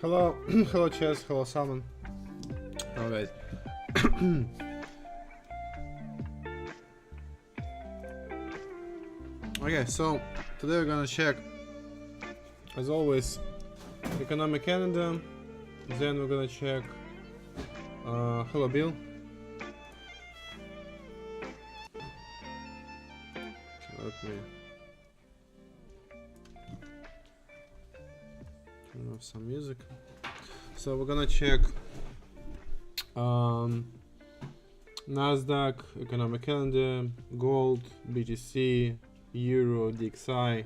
Hello, hello Chess, hello Salmon. Hello guys. Okay, so today we're gonna check, as always, economic calendar. Then we're gonna check. Hello Bill. Let me turn off some music. So we're gonna check Nasdaq, economic calendar, gold, BTC, Euro, DXI.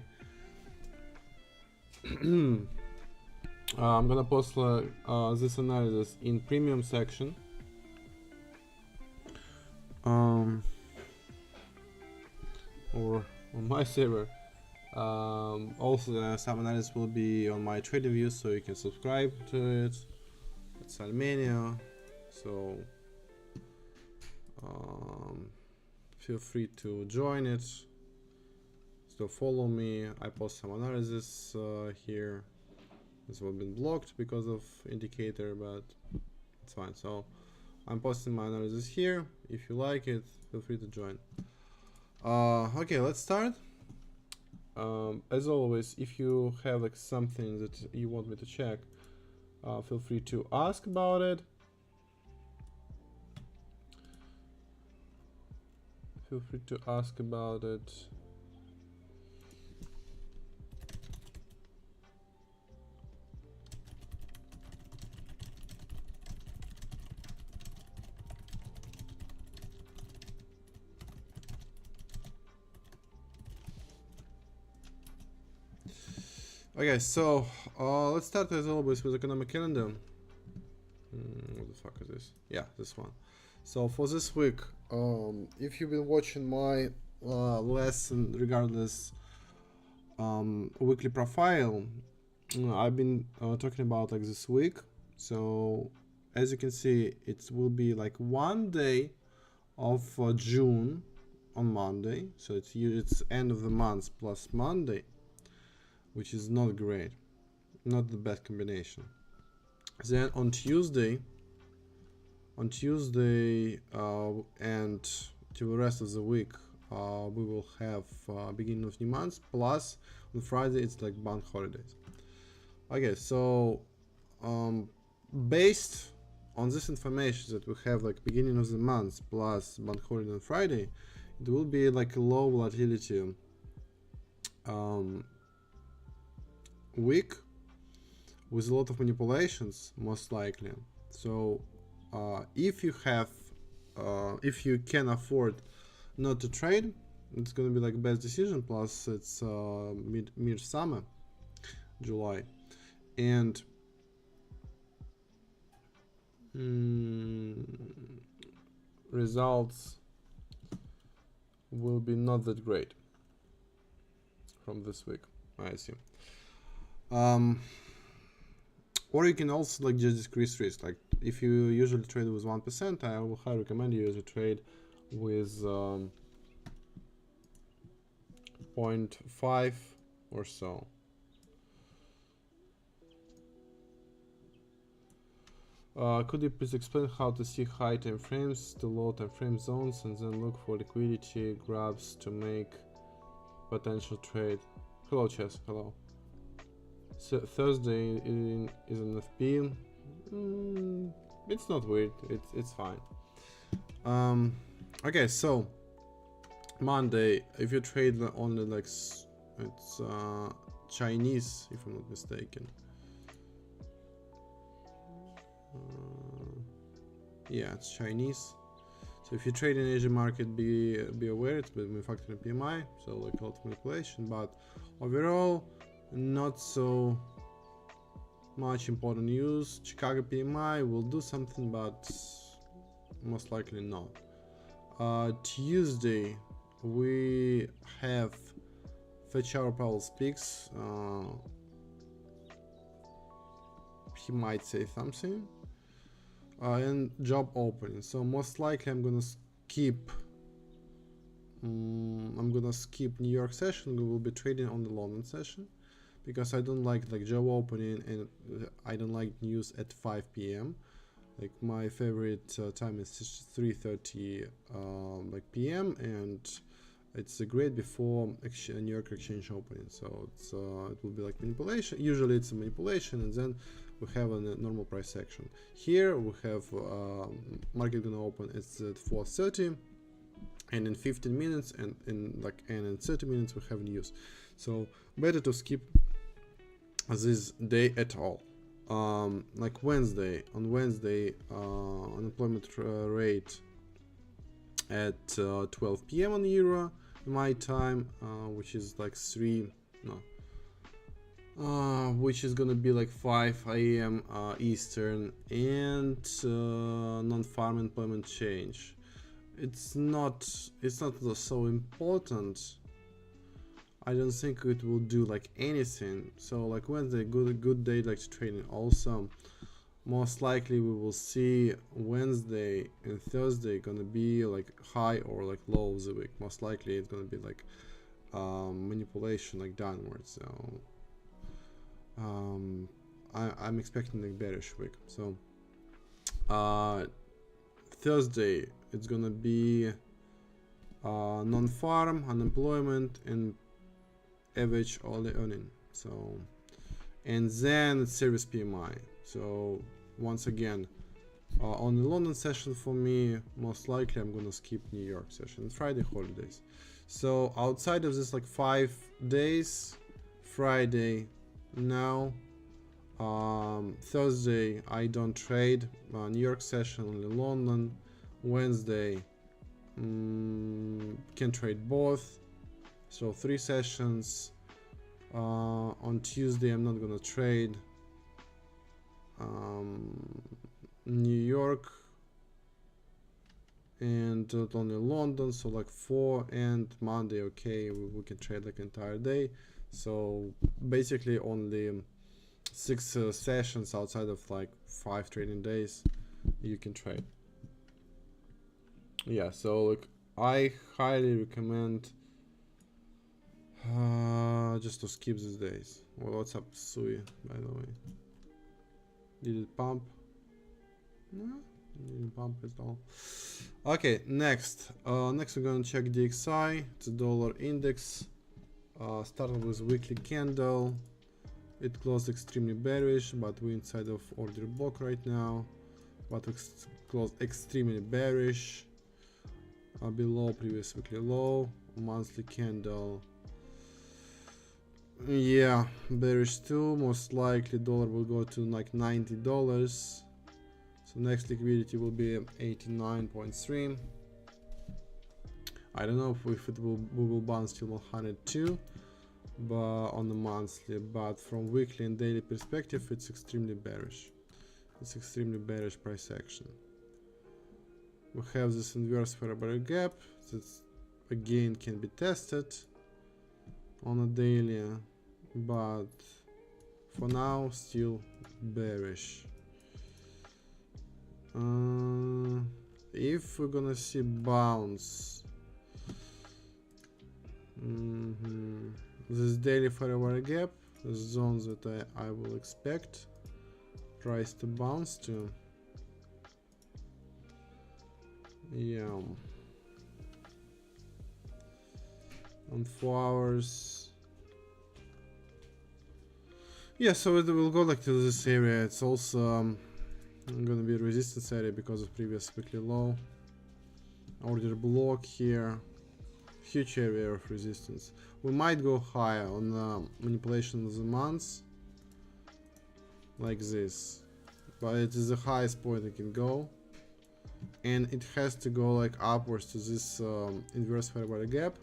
I'm gonna post this analysis in premium section. Or on my server. Also, some analysis will be on my trading view, so you can subscribe to it. It's Armenia, so feel free to join it. Still follow me. I post some analysis here. This will be blocked because of indicator, but it's fine. So I'm posting my analysis here. If you like it, feel free to join. Okay, let's start. As always, if you have like something that you want me to check, feel free to ask about it. Feel free to ask about it. Okay, so let's start as always with economic calendar. What the fuck is this? Yeah, this one. So for this week, if you've been watching my lesson regardless weekly profile, I've been talking about like this week. So as you can see, it will be like one day of June on Monday. So it's end of the month plus Monday, which is not great, not the best combination. Then on Tuesday and to the rest of the week, we will have beginning of new month, plus on Friday it's like bank holidays. Okay, so based on this information that we have like beginning of the month plus bank holiday on Friday, it will be like a low volatility week with a lot of manipulations, most likely. So if you can afford not to trade, it's gonna be like best decision. Plus it's mid summer, July, and results will be not that great from this week, I assume. Or you can also like just decrease risk. Like if you usually trade with 1%, I will highly recommend you to trade with 0.5 or so. Could you please explain how to see high time frames to low time frame zones and then look for liquidity grabs to make potential trade? Hello Chess, hello. So Thursday is an FP. It's not weird. It's fine. Okay, so Monday, if you trade only like it's Chinese, if I'm not mistaken. Yeah, it's Chinese. So if you trade in Asian market, be aware it's with manufacturing PMI, so like a lot of manipulation. But overall, not so much important news. Chicago PMI will do something, but most likely not. Tuesday we have Fed Chair Powell speaks. He might say something. And job opening. So most likely I'm gonna skip New York session. We will be trading on the London session. because I don't like job opening, and I don't like news at 5 p.m. Like my favorite time is 3:30 like p.m. and it's great before New York exchange opening. So it's it will be like manipulation. Usually it's a manipulation, and then we have a normal price action. Here we have market gonna open at 4:30, and in 15 minutes and in 30 minutes we have news. So better to skip this day at all. Like Wednesday, on Wednesday, unemployment rate at 12 p.m. on Euro, my time, which is like which is gonna be like 5 a.m. Eastern, and non-farm employment change. It's not so important. I don't think it will do like anything. So like Wednesday, good day like to trading. Also, most likely we will see Wednesday and Thursday gonna be like high or like low of the week. Most likely it's gonna be like manipulation like downwards. So I'm expecting like bearish week. So Thursday it's gonna be non-farm, unemployment, and average only earning. So, and then it's service PMI. So once again, on the London session for me, most likely I'm gonna skip New York session. Friday holidays. So outside of this like 5 days, Friday, no. Thursday I don't trade. New York session, only London. Wednesday can trade both. So 3 sessions. On Tuesday I'm not gonna trade. New York and only London, so like 4, and Monday okay, we can trade like entire day. So basically only 6 sessions outside of like 5 trading days you can trade. Yeah, so like I highly recommend just to skip these days. Well, what's up, Sui, by the way? Did it pump? No, didn't pump at all. Okay, next we're gonna check DXY. It's a dollar index. Started with weekly candle. It closed extremely bearish, but we're inside of order block right now. But closed extremely bearish. Below previous weekly low. Monthly candle. Yeah, bearish too. Most likely dollar will go to like $90. So next liquidity will be 89.3. I don't know if it will bounce till 102, but on the monthly. But from weekly and daily perspective, it's extremely bearish. It's extremely bearish price action. We have this inverse fair value gap that again can be tested on a daily, but for now still bearish. If we're gonna see bounce, this daily fair value gap, the zones that I will expect price to bounce to. Yeah, on 4 hours. Yeah, so it will go like to this area. It's also gonna be a resistance area because of previous weekly low. Order block here, huge area of resistance. We might go higher on manipulation of the months, like this, but it is the highest point it can go, and it has to go like upwards to this inverse fair value gap,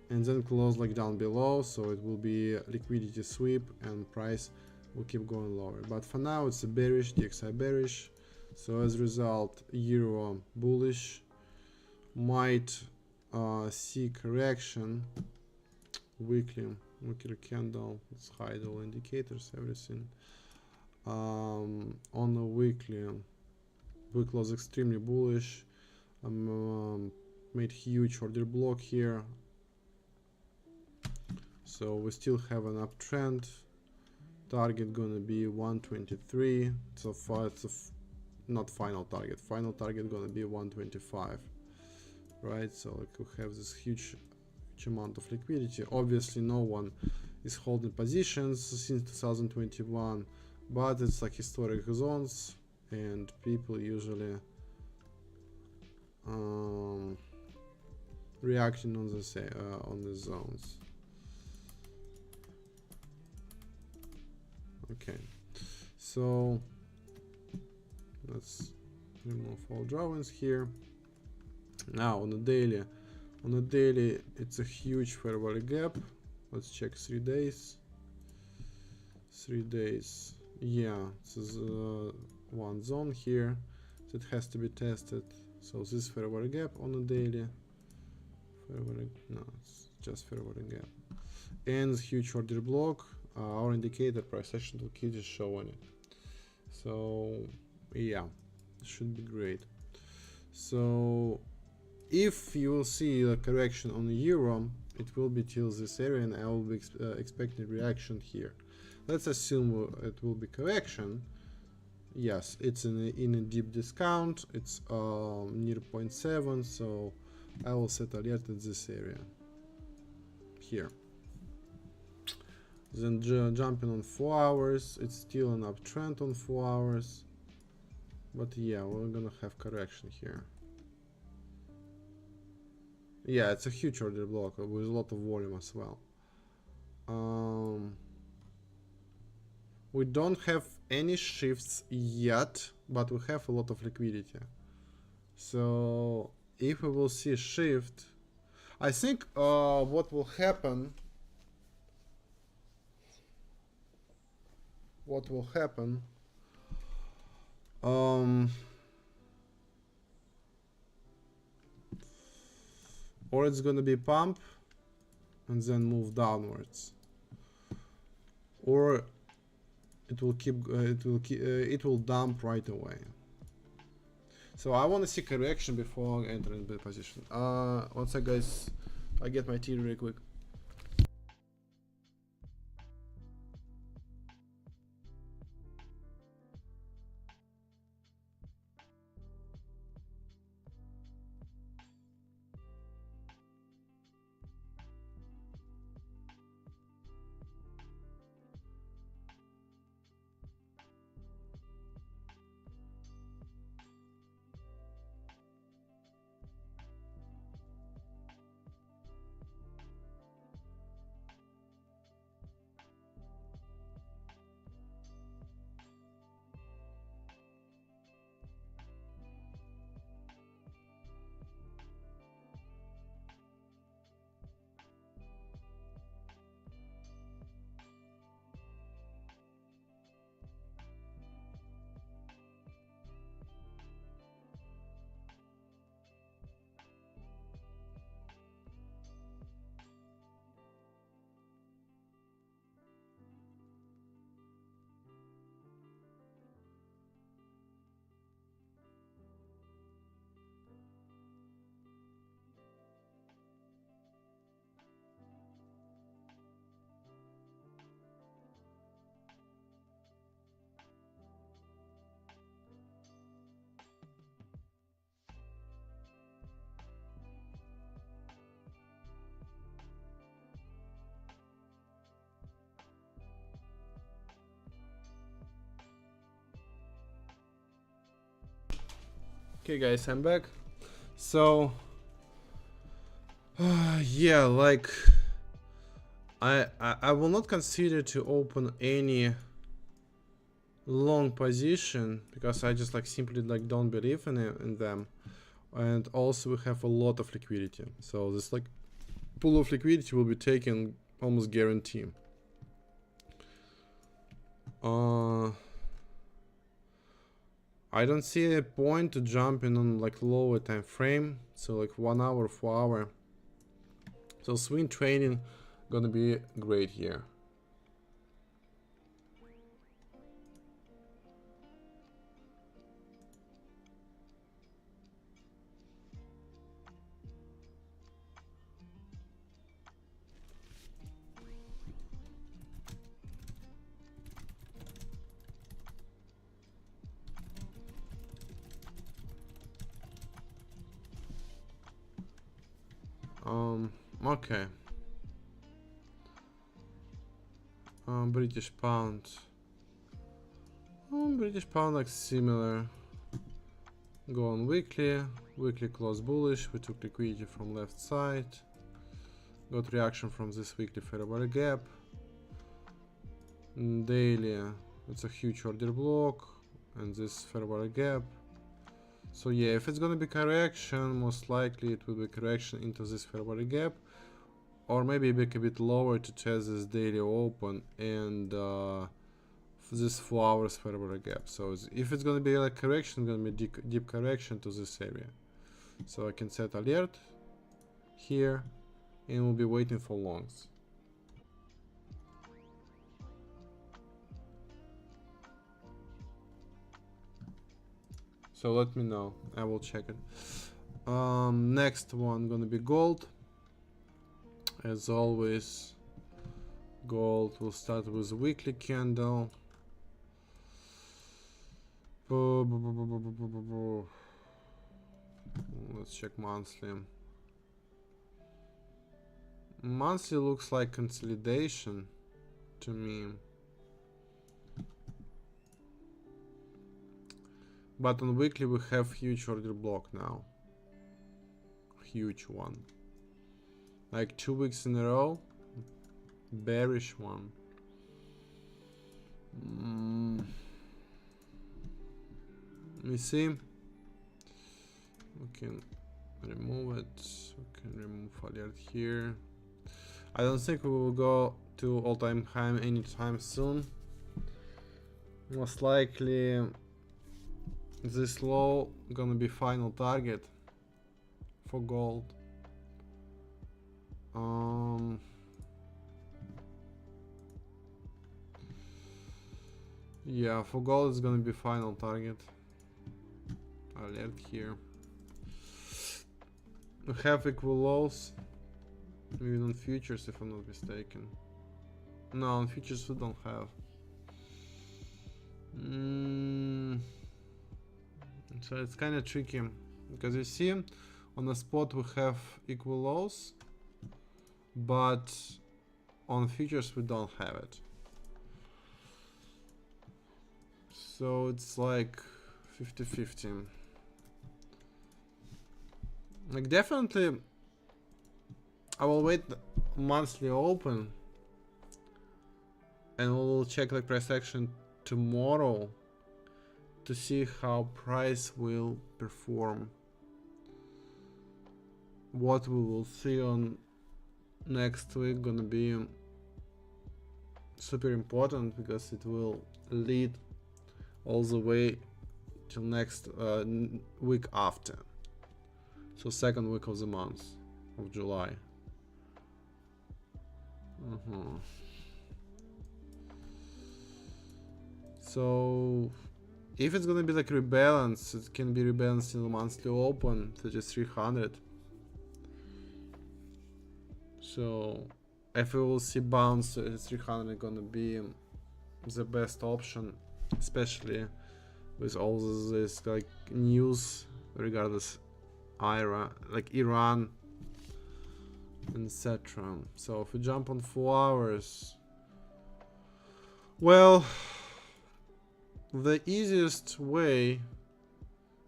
and then close like down below, so it will be a liquidity sweep and price will keep going lower. But for now it's a bearish, DXY bearish, so as a result Euro bullish, might see correction. Weekly candle, let's hide all indicators, everything. On the weekly, we close extremely bullish. Made huge order block here, So we still have an uptrend. Target gonna be 123. So far it's not final target. Final target gonna be 125. Right, so like we have this huge amount of liquidity. Obviously no one is holding positions since 2021, but it's like historic zones and people usually reacting on the zones. Okay, so let's remove all drawings here. Now on the daily, it's a huge fair value gap. Let's check 3 days. 3 days, yeah, this is one zone here that has to be tested. So this fair value gap on the daily, no, it's just fair value gap, and this huge order block. Our indicator price action toolkit is showing it. So yeah, should be great. So if you will see a correction on the euro, it will be till this area, and I will be expecting reaction here. Let's assume it will be correction. Yes, it's in a deep discount. It's near 0.7, so I will set alert at this area here. Then jumping on 4 hours, it's still an uptrend on 4 hours, but yeah, we're gonna have correction here. Yeah, it's a huge order block with a lot of volume as well. We don't have any shifts yet, but we have a lot of liquidity. So if we will see a shift, I think what will happen, or it's gonna be pump and then move downwards, or it will dump right away. So I want to see correction before entering the position. One sec, guys, I get my tea really quick. Okay guys, I'm back. So yeah, like I will not consider to open any long position because I just like simply like don't believe in them, and also we have a lot of liquidity, so this like pool of liquidity will be taken almost guarantee. I don't see a point to jump in on like lower time frame, so like 1 hour, 4 hour. So swing trading gonna be great here. Okay. British pound. British pound like similar. Go on weekly. Weekly close bullish. We took liquidity from left side. Got reaction from this weekly fair value gap. Daily, it's a huge order block and this fair value gap. So yeah, if it's gonna be correction, most likely it will be correction into this fair value gap, or maybe a bit lower to test this daily open and this 4 hours fair value gap. So if it's gonna be like correction, it's gonna be deep correction to this area. So I can set alert here and we'll be waiting for longs. So let me know, I will check it. Next one gonna be gold. As always, gold will start with weekly candle. Let's check monthly. Monthly looks like consolidation to me. But on weekly we have huge order block now. Huge one. Like 2 weeks in a row. Bearish one. Let me see. We can remove it. We can remove alert here. I don't think we will go to all-time high anytime soon. Most likely this low gonna be final target for gold. Yeah, for gold it's gonna be final target. Alert here. We have equal lows. Even on futures, if I'm not mistaken. No, on futures we don't have. So it's kind of tricky because you see on the spot we have equal lows, but on futures we don't have it. So it's like 50-50. Like definitely I will wait monthly open and we'll check the price action tomorrow to see how price will perform. What we will see on next week gonna be super important because it will lead all the way till next week after. So second week of the month of July. So if it's gonna be like rebalance, it can be rebalanced in the monthly open, such as 300. So if we will see bounce at 300, gonna be the best option, especially with all this like news regardless Iran, etc. So if we jump on 4 hours, well, the easiest way,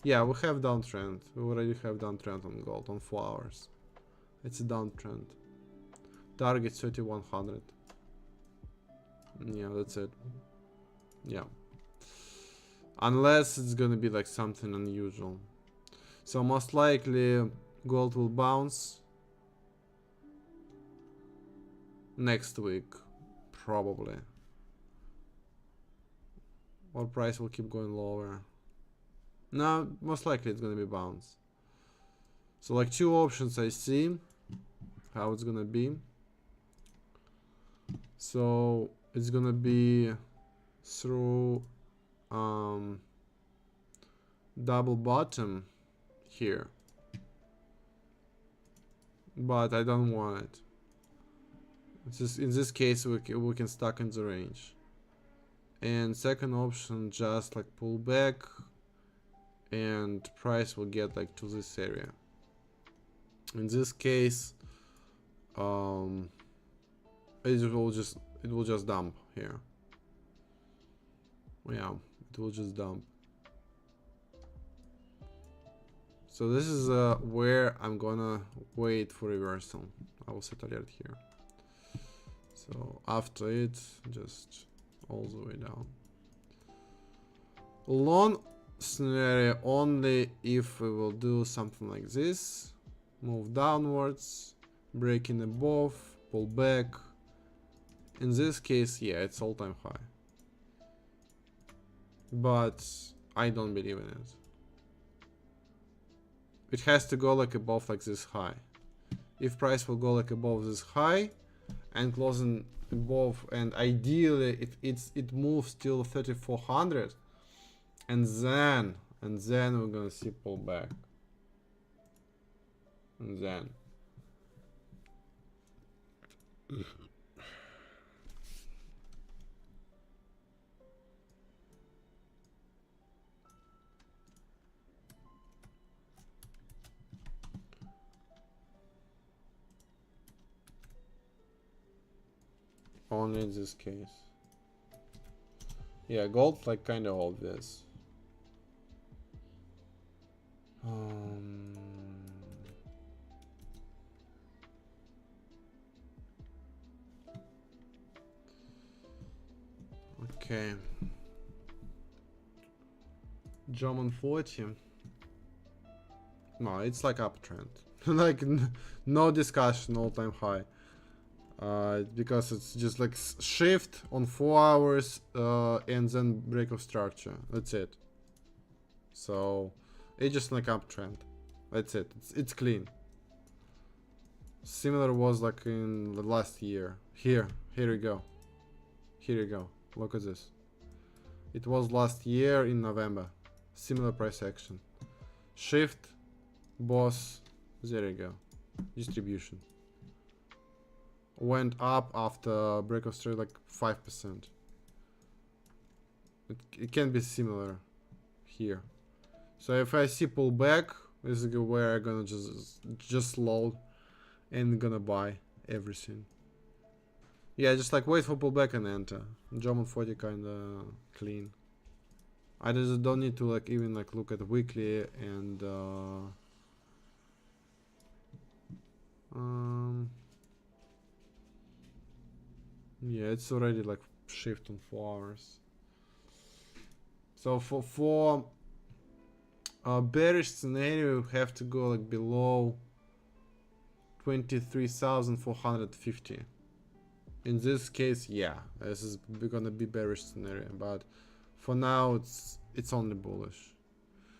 yeah, we have downtrend. We already have downtrend on gold on 4 hours. It's a downtrend. Target 3100. Yeah, that's it. Yeah. Unless it's gonna be like something unusual. So most likely gold will bounce next week, probably. Or price will keep going lower. No, most likely it's gonna be bounce. So like 2 options I see how it's gonna be. So it's gonna be through double bottom here, but I don't want it. It's just, in this case we can stuck in the range. And second option, just like pull back and price will get like to this area. In this case it will just dump here. Yeah, it will just dump. So this is where I'm gonna wait for reversal. I will set alert here. So after it, just all the way down. Long scenario only if we will do something like this. Move downwards, breaking above, pull back. In this case, yeah, it's all-time high. But I don't believe in it. It has to go like above like this high. If price will go like above this high and closing above, and ideally it moves till 3400, and then we're gonna see pullback, and then only in this case. Yeah, gold like kind of obvious. Okay. German 40. No, it's like uptrend. Like no discussion, all-time high. Because it's just like shift on 4 hours and then break of structure. That's it. So it's just like uptrend. That's it. It's clean. Similar was like in the last year. Here we go. Here you go. Look at this. It was last year in November. Similar price action. Shift, boss. There you go. Distribution. Went up after break of structure like 5%. It can be similar here. So if I see pullback, this is where I'm gonna just load and gonna buy everything. Yeah, just like wait for pullback and enter. German 40 kinda clean. I just don't need to like even like look at weekly and yeah, it's already like shift on 4 hours. So for a bearish scenario, you have to go like below 23,450. In this case, yeah, this is gonna be bearish scenario, but for now it's only bullish.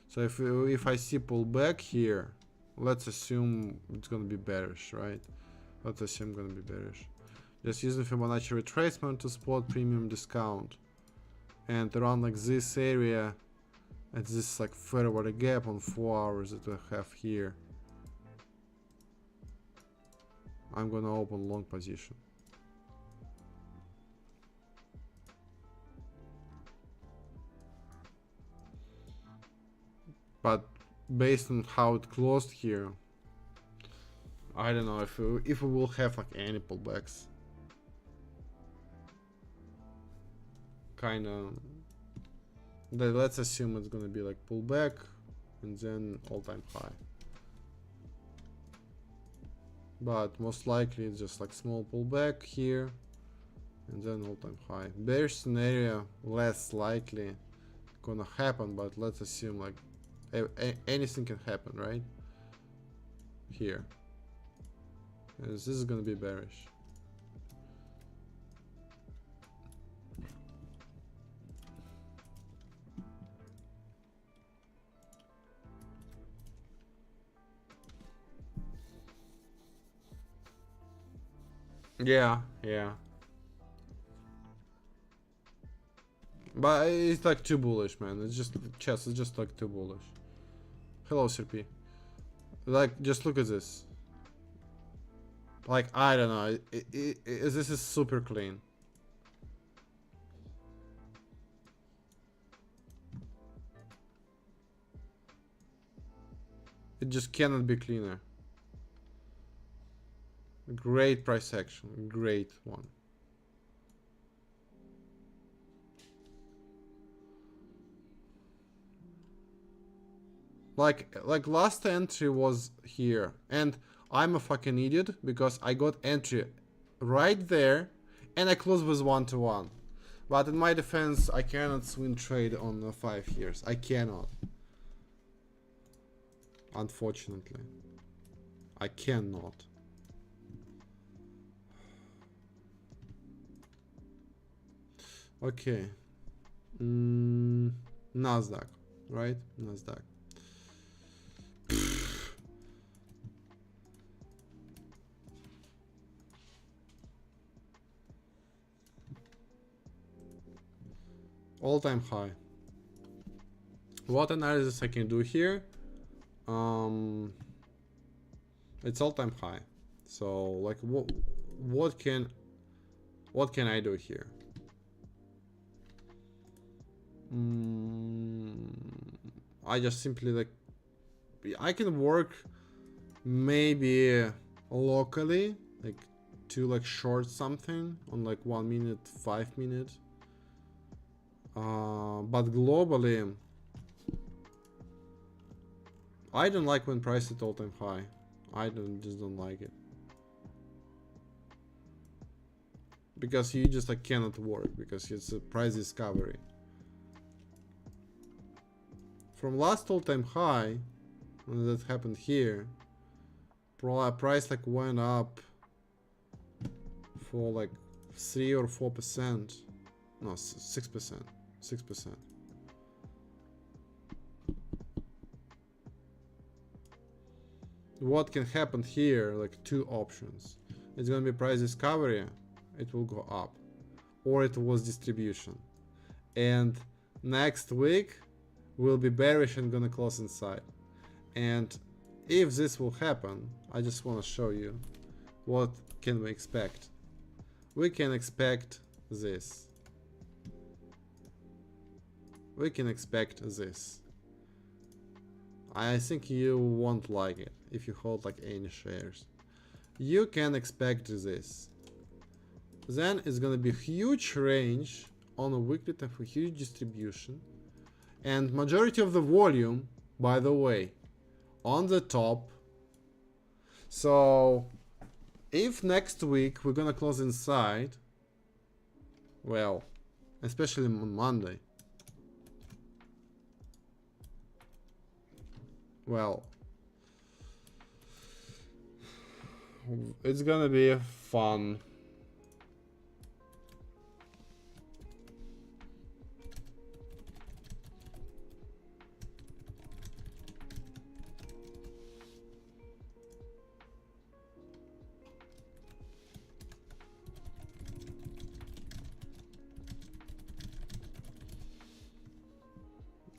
So if I see pullback here, let's assume it's gonna be bearish, right? Let's assume gonna be bearish. Just using Fibonacci retracement to spot premium discount, and around like this area, at this like fairway gap on 4 hours that we have here, I'm gonna open long position. But based on how it closed here, I don't know if we will have like any pullbacks. Kind of. Let's assume it's gonna be like pullback and then all-time high. But most likely it's just like small pullback here and then all-time high. Bearish scenario less likely gonna happen, but let's assume like anything can happen, right? Here. And this is gonna be bearish. Yeah. But it's like too bullish, man. It's just chess. It's just like too bullish. Hello, CP. Like, just look at this. Like, I don't know. This is super clean. It just cannot be cleaner. Great price action, great one. Like last entry was here, and I'm a fucking idiot because I got entry right there, and I closed with 1-to-1. But in my defense, I cannot swing trade on 5 years. I cannot. Unfortunately, I cannot. Okay. Nasdaq, right? Nasdaq. All-time high. What analysis I can do here? It's all-time high. So like what can I do here? I just simply like I can work maybe locally like to like short something on like 1 minute, 5 minutes. But globally, I don't like when price at all-time high. I just don't like it, because you just like cannot work because it's a price discovery. From last all-time high, when that happened here, price like went up for like 3 or 4%. No, 6%. 6%. What can happen here? Like two options. It's gonna be price discovery, it will go up, or it was distribution, and next week will be bearish and gonna close inside. And if this will happen, I just want to show you what can we expect. We can expect this. We can expect this. I think you won't like it if you hold like any shares. You can expect this. Then it's gonna be huge range on a weekly time for huge distribution, and majority of the volume, by the way, on the top. So if next week we're gonna close inside, well, especially on Monday, well, it's gonna be fun.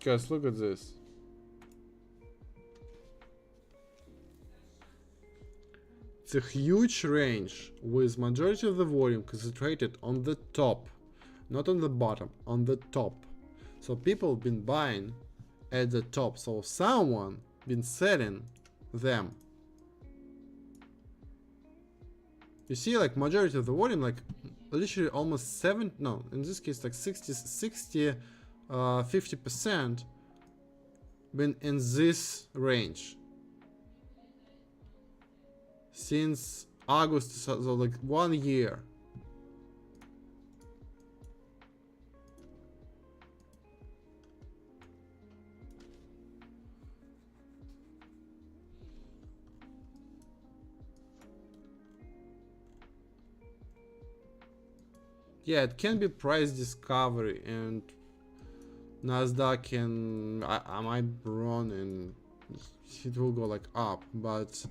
Guys, look at this. It's a huge range with majority of the volume concentrated on the top, not on the bottom, on the top. So people been buying at the top, so someone been selling them. You see, like majority of the volume, like literally almost 7, no, in this case like 50% been in this range since August, so like 1 year. Yeah, it can be price discovery, and Nasdaq can, I might run and it will go like up, but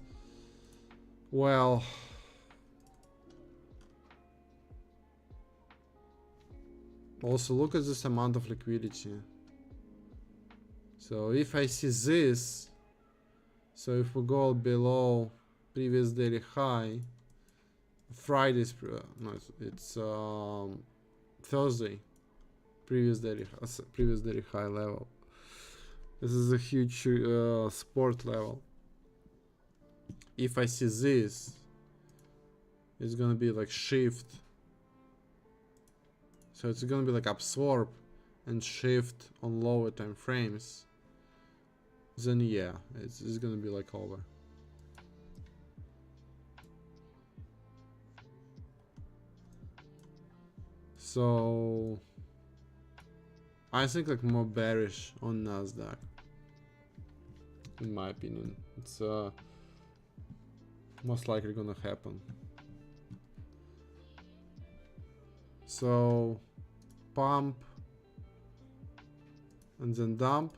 well, also look at this amount of liquidity. So if I see this, so if we go below previous daily high, Friday's, no, it's Thursday, previous daily high level. This is a huge support level. If I see this, It's gonna be like shift. So it's gonna be like absorb and shift on lower time frames. Then yeah, it's gonna be like over. So I think like more bearish on Nasdaq, in my opinion. It's most likely gonna happen. So pump and then dump,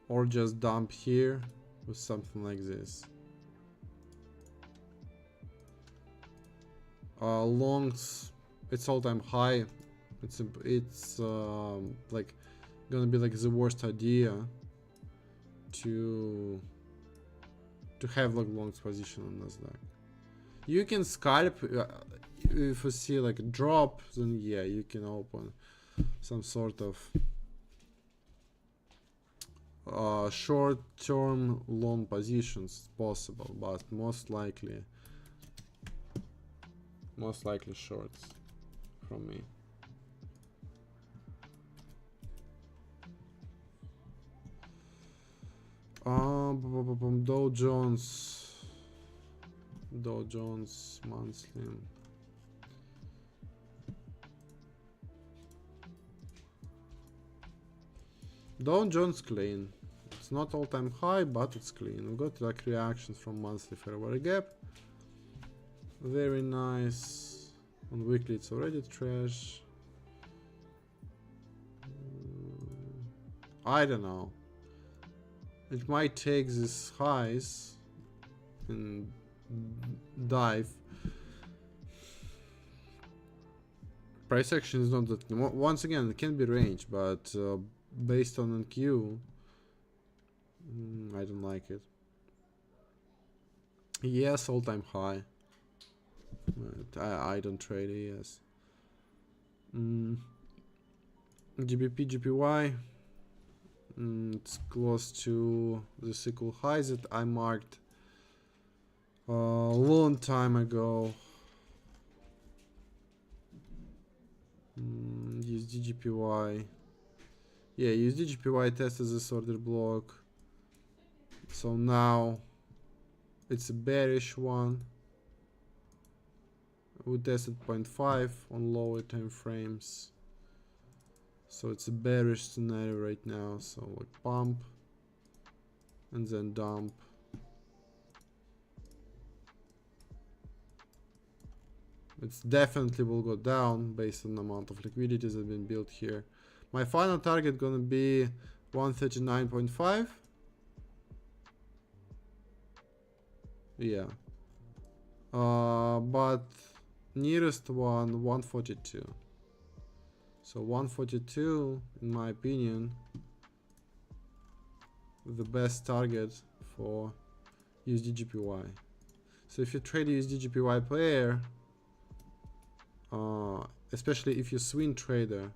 or just dump here with something like this. Longs, it's all-time high. It's like gonna be like the worst idea to have like longs position on Nasdaq. You can scalp if you see like a drop, then yeah, you can open some sort of short-term long positions possible, but most likely shorts from me. Dow Jones monthly. Dow Jones clean. It's not all-time high, but it's clean. We got like reactions from monthly fair value gap. Very nice. On weekly, it's already trash. I don't know. It might take these highs and dive. Price action is not that. Once again, it can be range, but based on NQ, I don't like it. Yes, all-time high. But I don't trade it. Yes. GBP, GPY. It's close to the equal highs that I marked a long time ago. USD/GPY. Yeah, USD/GPY tested this order block. So now it's a bearish one. We tested 0.5 on lower time frames. So it's a bearish scenario right now. So like pump and then dump. It's definitely will go down based on the amount of liquidity that's been built here. My final target gonna be 139.5. Yeah. But nearest one 142. So 142, in my opinion, the best target for USD/GPY. So if you trade a USD/GPY pair, especially if you're swing trader,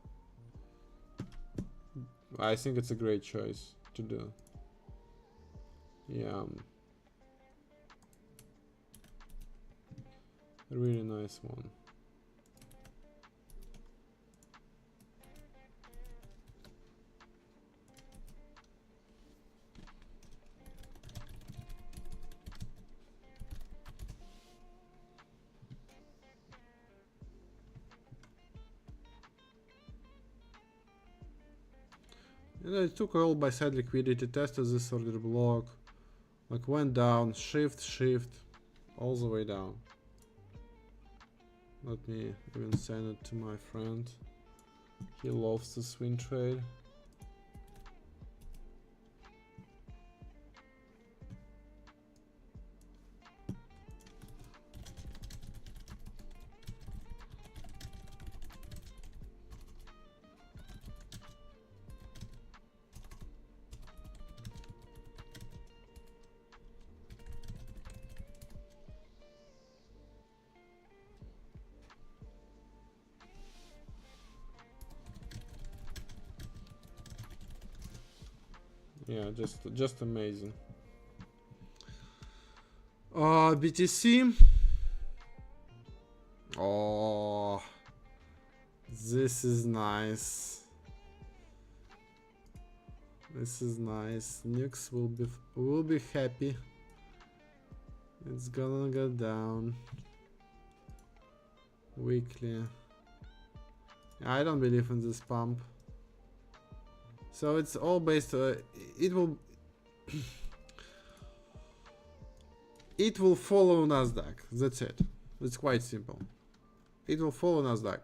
I think it's a great choice to do. Yeah, a really nice one. You know, it took all by side liquidity, tested this order block, like went down, shift, all the way down. Let me even send it to my friend. He loves the swing trade. Yeah, just amazing. BTC, Oh, this is nice. This is nice. Nukes will be happy. It's gonna go down weekly. I don't believe in this pump. So it's all based. It will. It will follow Nasdaq. That's it. It's quite simple. It will follow Nasdaq.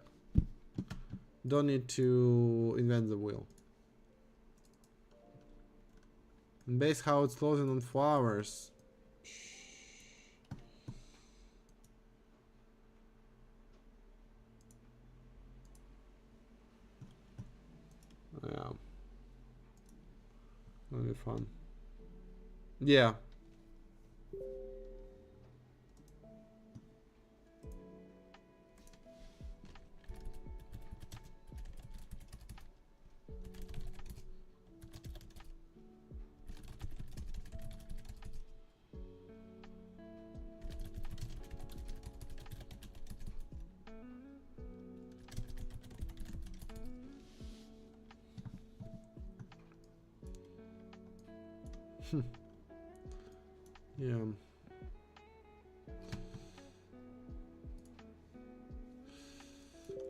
Don't need to invent the wheel. And based how it's closing on 4 hours. Yeah. That'll be fun. Yeah. Yeah.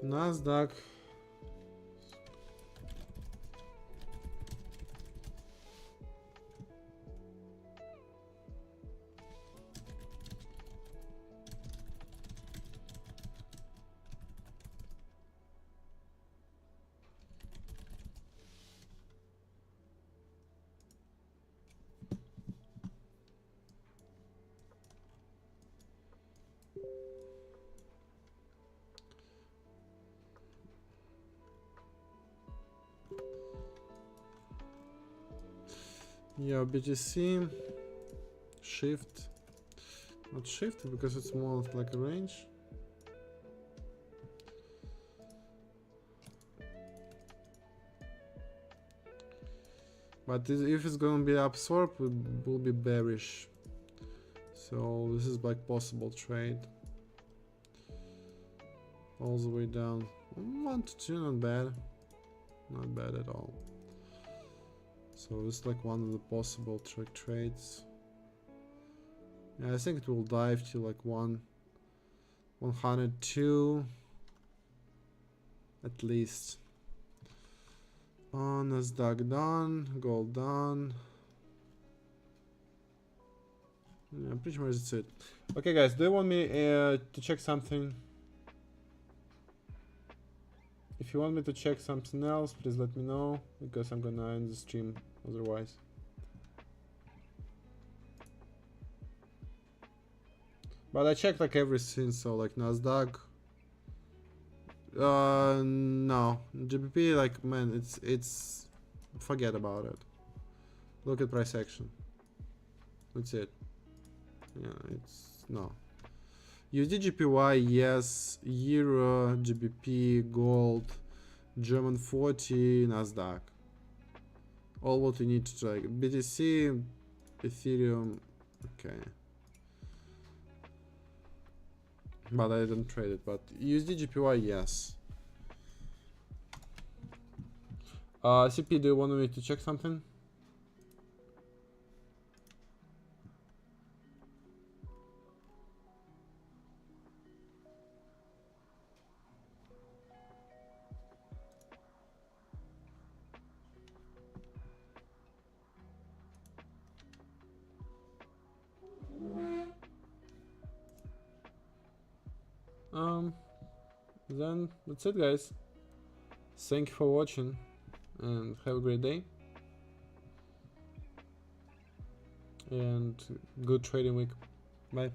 Nasdaq. Yeah, BTC. Shift. Not shift because it's more like a range. But if it's gonna be absorbed, it will be bearish. So this is like possible trade. All the way down. 1 to 2, not bad. Not bad at all. So this is like one of the possible trades. Yeah, I think it will dive to like 102 at least. Nasdaq done, gold done. Yeah, pretty much that's it. Okay, guys, do you want me to check something? If you want me to check something else, please let me know, because I'm gonna end the stream otherwise. But I checked like everything, so like Nasdaq. No, GBP, like, man, it's forget about it. Look at price action. That's it. Yeah, it's no. USD GPY, yes. Euro, GBP, gold, German 40, Nasdaq. All what we need to track. BTC, Ethereum, okay. But I don't trade it. But USD GPY, yes. CP, do you want me to check something? Then that's it, guys. Thank you for watching and have a great day. And good trading week. Bye.